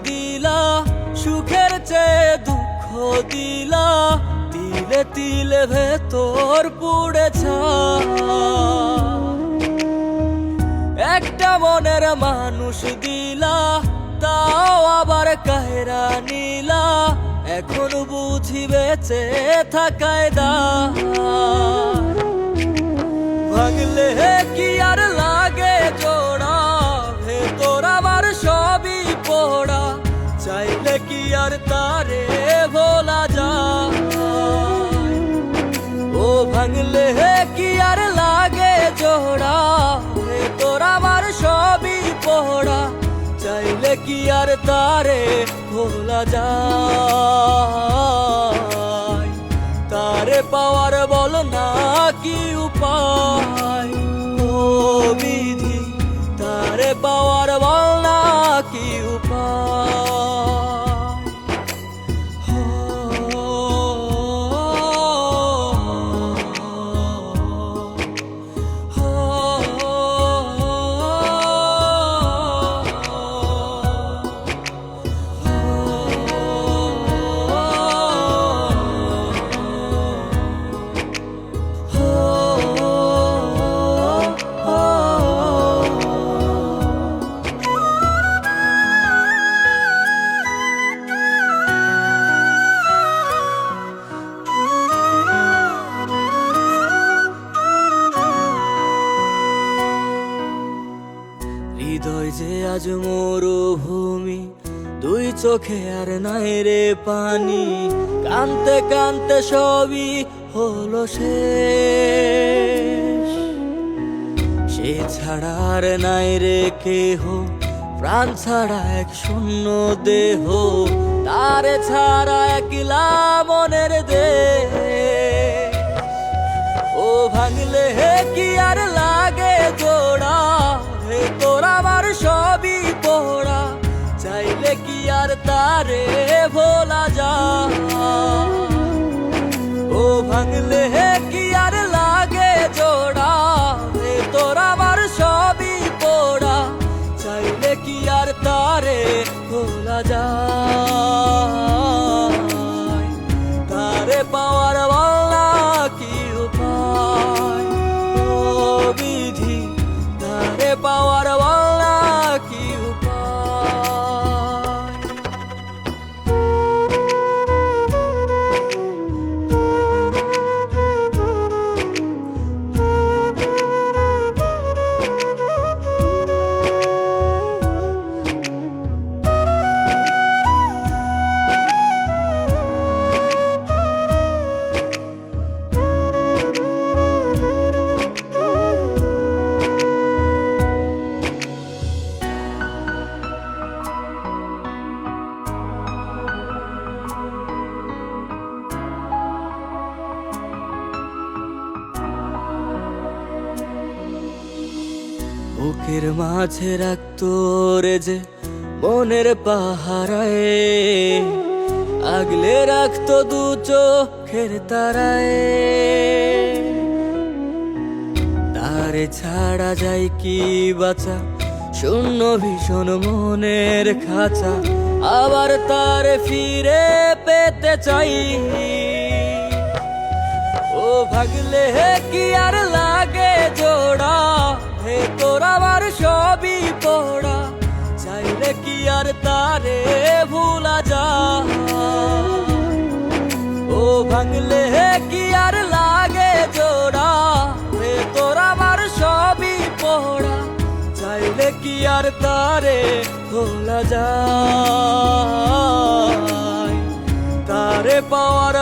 দিলা, সুখের চেয়ে দুঃখ দিলা, তিলে তিলে ভেতর পুড়েছা। একটা মনের মানুষ দিলা, তাও আবার কাহেরা নিলা, এখন বুঝি বেঁচে থাকায় দায়। ভাঙলে কি আর লাগে জোড়া, ভেতর আমার সবই পোড়া, চাইলে কি আর তারে ভোলা যায়। ও ভাঙলে কি আর লাগে জোড়া, ভেতর আমার সবই পোড়া, চাইলে কি আর তারে ভোলা যায়। তারে পাওয়ার বল না কি উপায়, ও বিধি তারে পাওয়ার বল না কি উপায়। হৃদয় যে আজ মরুভূমি, দুই চোখে আর নাই রে পানি, কানতে কানতে সবই হলো শেষ। সে ছাড়া আর নাই রে কেহ, প্রাণ ছাড়া এক শূন্য দেহ, তারে ছাড়া একলা মনের দেহ। ও ভাঙলে কি আর লাগে জোড়া, ভেতর আমার সবই পোড়া, চাইলে কি আর তারে ভোলা যায়। ও ভাঙলে কি আর লাগে জোড়া, ভেতর আমার সবই পোড়া, চাইলে কি আর তারে ভোলা যায়। তারে পাওয়ার বল না কি উপায়, ও বিধি তারে পাওয়ার বল না কি উপায়। বুকের মাঝে রাখতো রে যে মনের পাহারায়, আগলে রাখতো দু চোখের তারায়। তারে ছাড়া যায় কি বাঁচা, শূন্য ভীষণ মনের খাঁচা, আবার তারে ফিরে পেতে চাই। ও ভাগলে কি আর লাগে জোড়া, ভেতর আমার সবই পোড়া, চাইলে কি আর তারে ভুলা যায়। ও ভাঙলে কি আর লাগে জোড়া, ভেতর আমার সবই পোড়া, চাইলে কি আর তারে ভোলা যায়। তারে পাওয়ার